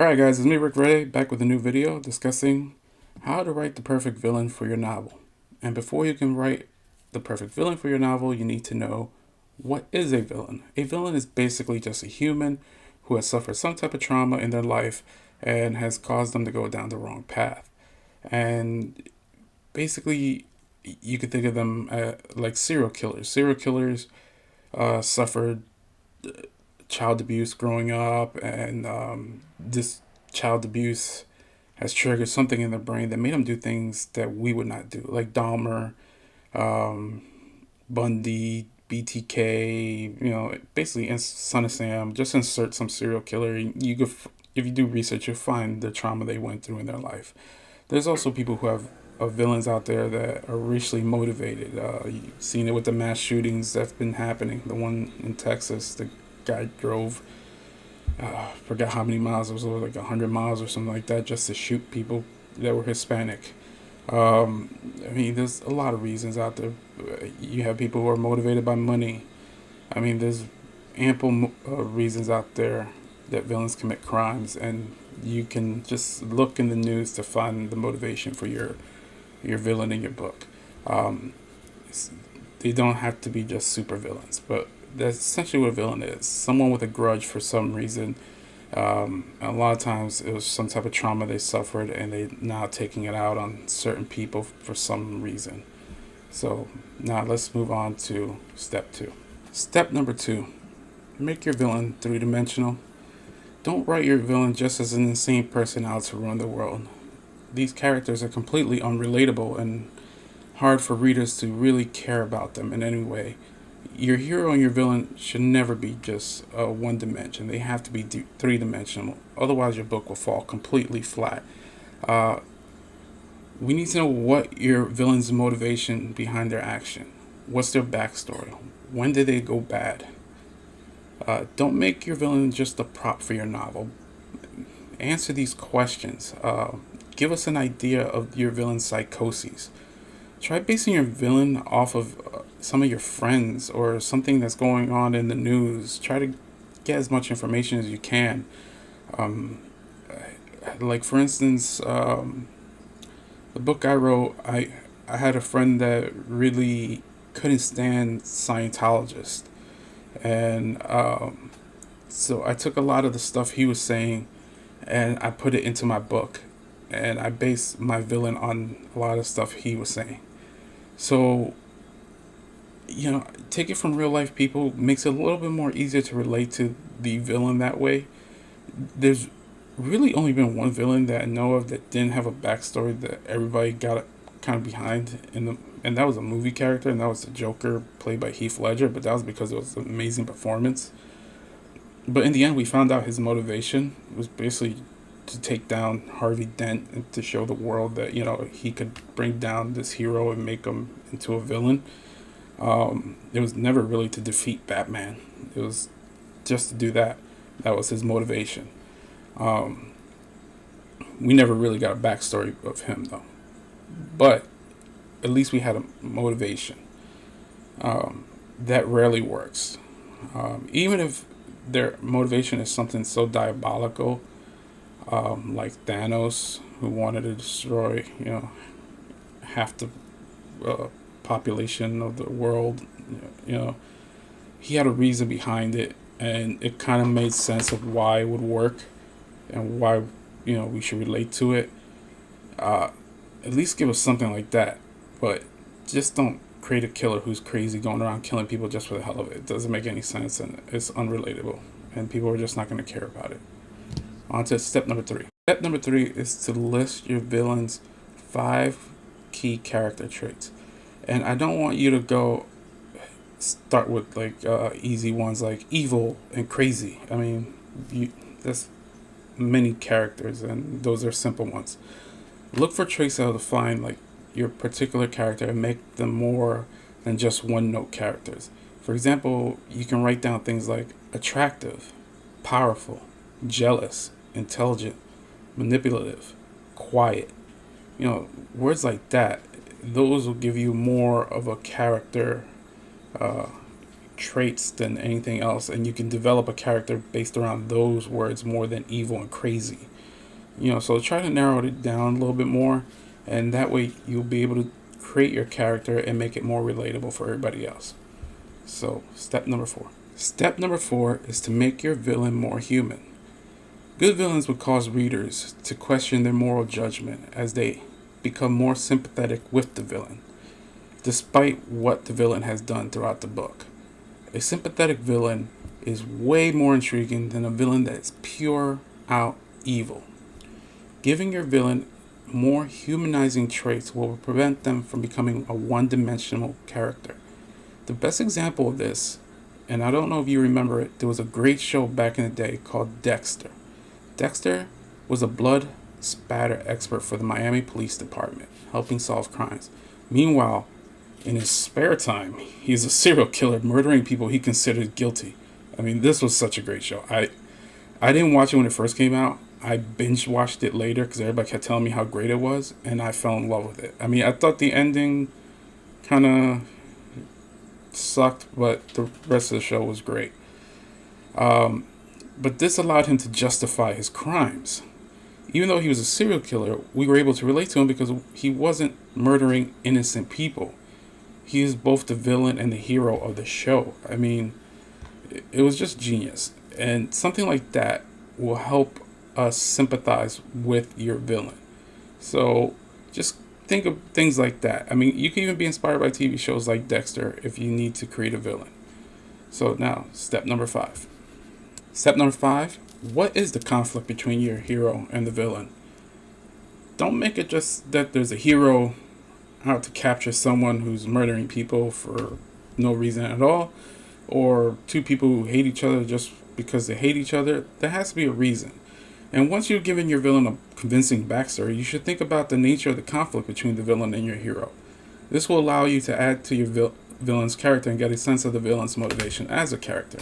Alright guys, it's me Rick Ray, back with a new video discussing how to write the perfect villain for your novel. And before you can write the perfect villain for your novel, you need to know, what is a villain? A villain is basically just a human who has suffered some type of trauma in their life and has caused them to go down the wrong path. And basically, you could think of them like serial killers. Serial killers suffered child abuse growing up, and this child abuse has triggered something in their brain that made them do things that we would not do, like Dahmer, um, Bundy, BTK. Basically, Son of Sam. Just insert some serial killer. You could, if you do research, you'll find the trauma they went through in their life. There's also people who have villains out there that are racially motivated. You've seen it with the mass shootings that's been happening. The one in Texas, the guy drove, forgot how many miles, it was like 100 miles or something like that, just to shoot people that were Hispanic. There's a lot of reasons out there. You have people who are motivated by money. There's ample reasons out there that villains commit crimes, and you can just look in the news to find the motivation for your villain in your book. Um, they don't have to be just super villains, but that's essentially what a villain is. Someone with a grudge for some reason. A lot of times it was some type of trauma they suffered, and they now taking it out on certain people for some reason. So now let's move on to step 2. Step number 2, make your villain three-dimensional. Don't write your villain just as an insane person out to ruin the world. These characters are completely unrelatable and hard for readers to really care about them in any way. Your hero and your villain should never be just one dimension. They have to be three-dimensional. Otherwise, your book will fall completely flat. We need to know what your villain's motivation behind their action. What's their backstory? When did they go bad? Don't make your villain just a prop for your novel. Answer these questions. Give us an idea of your villain's psychoses. Try basing your villain off of some of your friends or something that's going on in the news. Try to get as much information as you can. Like, for instance, the book I wrote, I had a friend that really couldn't stand Scientologists. And so I took a lot of the stuff he was saying and I put it into my book. And I based my villain on a lot of stuff he was saying. So, take it from real life people. Makes it a little bit more easier to relate to the villain that way. There's really only been one villain that I know of that didn't have a backstory that everybody got kind of behind and that was a movie character, and that was the Joker, played by Heath Ledger. But that was because it was an amazing performance. But in the end, we found out his motivation was basically to take down Harvey Dent and to show the world that he could bring down this hero and make him into a villain. It was never really to defeat Batman. It was just to do that. That was his motivation. We never really got a backstory of him though, but at least we had a motivation. That rarely works. Even if their motivation is something so diabolical, like Thanos, who wanted to destroy, half the population of the world. You know, he had a reason behind it, and it kind of made sense of why it would work and why we should relate to it. At least give us something like that, but just don't create a killer who's crazy going around killing people just for the hell of it. It doesn't make any sense, and it's unrelatable, and people are just not going to care about it. On to step number 3. Step number 3 is to list your villain's 5 key character traits. And I don't want you to go start with easy ones like evil and crazy. There's many characters, and those are simple ones. Look for traits that will define your particular character and make them more than just one-note characters. For example, you can write down things like attractive, powerful, jealous, intelligent, manipulative, quiet. Words like that. Those will give you more of a character traits than anything else, and you can develop a character based around those words more than evil and crazy. So try to narrow it down a little bit more, and that way you'll be able to create your character and make it more relatable for everybody else. So, step number 4. Step number 4 is to make your villain more human. Good villains would cause readers to question their moral judgment as they become more sympathetic with the villain, despite what the villain has done throughout the book. A sympathetic villain is way more intriguing than a villain that is pure out evil. Giving your villain more humanizing traits will prevent them from becoming a one-dimensional character. The best example of this, and I don't know if you remember it, there was a great show back in the day called Dexter. Dexter was a blood spatter expert for the Miami Police Department, helping solve crimes. Meanwhile, in his spare time, he's a serial killer murdering people he considered guilty. I mean, this was such a great show. I didn't watch it when it first came out. I binge watched it later because everybody kept telling me how great it was, and I fell in love with it. I mean, I thought the ending kind of sucked, but the rest of the show was great. But this allowed him to justify his crimes. Even though he was a serial killer, we were able to relate to him because he wasn't murdering innocent people. He is both the villain and the hero of the show. I mean, it was just genius. And something like that will help us sympathize with your villain. So just think of things like that. I mean, you can even be inspired by TV shows like Dexter if you need to create a villain. So now, step number 5. Step number 5, what is the conflict between your hero and the villain? Don't make it just that there's a hero out to capture someone who's murdering people for no reason at all, or two people who hate each other just because they hate each other. There has to be a reason. And once you've given your villain a convincing backstory, you should think about the nature of the conflict between the villain and your hero. This will allow you to add to your villain's character and get a sense of the villain's motivation as a character.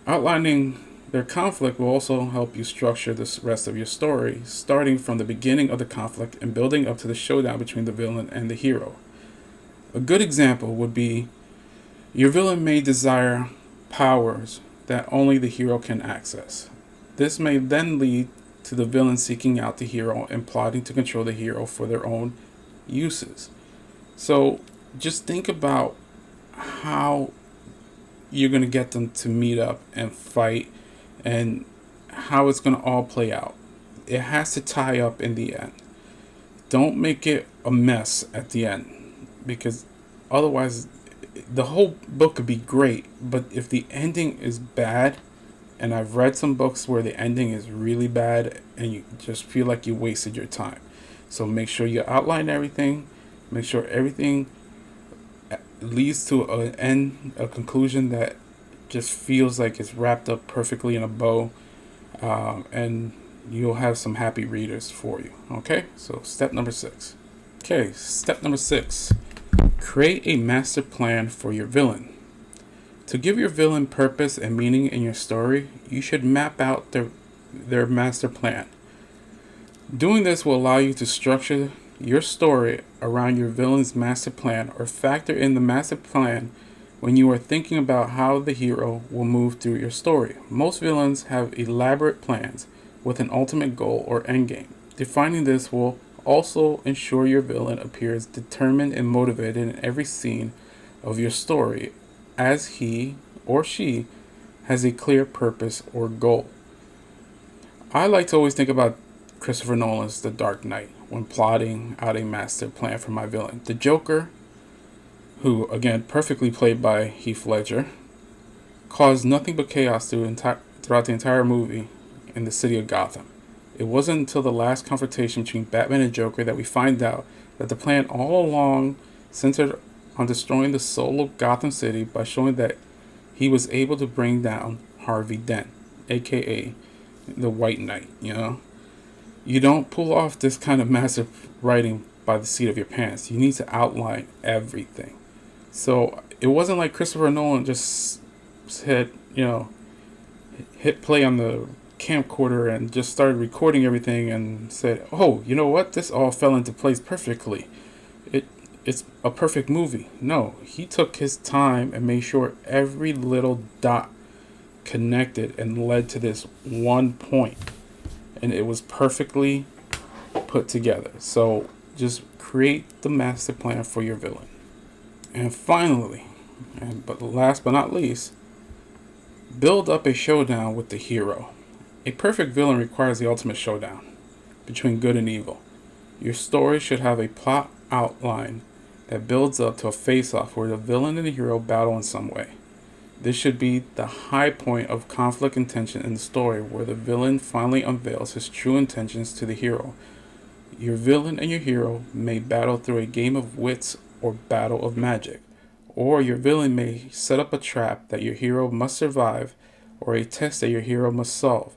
Outlining their conflict will also help you structure the rest of your story, starting from the beginning of the conflict and building up to the showdown between the villain and the hero. A good example would be your villain may desire powers that only the hero can access. This may then lead to the villain seeking out the hero and plotting to control the hero for their own uses. So just think about how you're going to get them to meet up and fight and how it's going to all play out. It has to tie up in the end. Don't make it a mess at the end, because otherwise the whole book could be great, but if the ending is bad, and I've read some books where the ending is really bad and you just feel like you wasted your time. So make sure you outline everything. Make sure everything leads to an end, a conclusion that just feels like it's wrapped up perfectly in a bow. And you'll have some happy readers for you. Okay, so step number 6. Okay, step number 6. Create a master plan for your villain. To give your villain purpose and meaning in your story, you should map out their master plan. Doing this will allow you to structure your story around your villain's master plan, or factor in the master plan when you are thinking about how the hero will move through your story. Most villains have elaborate plans with an ultimate goal or endgame. Defining this will also ensure your villain appears determined and motivated in every scene of your story, as he or she has a clear purpose or goal. I like to always think about Christopher Nolan's The Dark Knight when plotting out a master plan for my villain. The Joker, who, again, perfectly played by Heath Ledger, caused nothing but chaos throughout the entire movie in the city of Gotham. It wasn't until the last confrontation between Batman and Joker that we find out that the plan all along centered on destroying the soul of Gotham City by showing that he was able to bring down Harvey Dent, aka the White Knight. You don't pull off this kind of massive writing by the seat of your pants. You need to outline everything. So it wasn't like Christopher Nolan just hit play on the camcorder and just started recording everything and said, "Oh, you know what? This all fell into place perfectly. It's a perfect movie." No, he took his time and made sure every little dot connected and led to this one point. and it was perfectly put together. So just create the master plan for your villain. And finally, but last but not least, build up a showdown with the hero. A perfect villain requires the ultimate showdown between good and evil. Your story should have a plot outline that builds up to a face-off where the villain and the hero battle in some way. This should be the high point of conflict and tension in the story, where the villain finally unveils his true intentions to the hero. Your villain and your hero may battle through a game of wits or battle of magic, or your villain may set up a trap that your hero must survive, or a test that your hero must solve.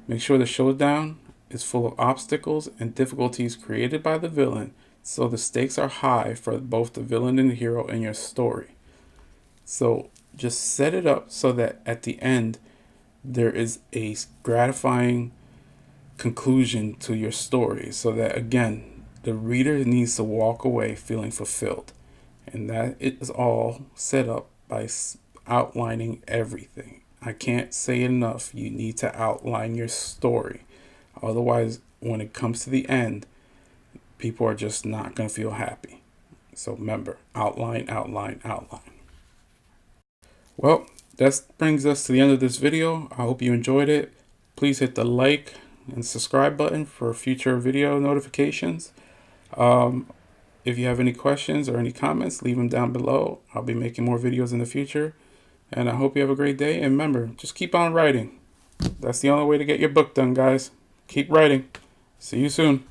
Make sure the showdown is full of obstacles and difficulties created by the villain, so the stakes are high for both the villain and the hero in your story. So just set it up so that at the end there is a gratifying conclusion to your story, so that again the reader needs to walk away feeling fulfilled. And that is all set up by outlining everything. I can't say enough. You need to outline your story. Otherwise, when it comes to the end, people are just not going to feel happy. So remember, outline, outline, outline. Well, that brings us to the end of this video. I hope you enjoyed it. Please hit the like and subscribe button for future video notifications. If you have any questions or any comments, leave them down below. I'll be making more videos in the future. And I hope you have a great day. And remember, just keep on writing. That's the only way to get your book done, guys. Keep writing. See you soon.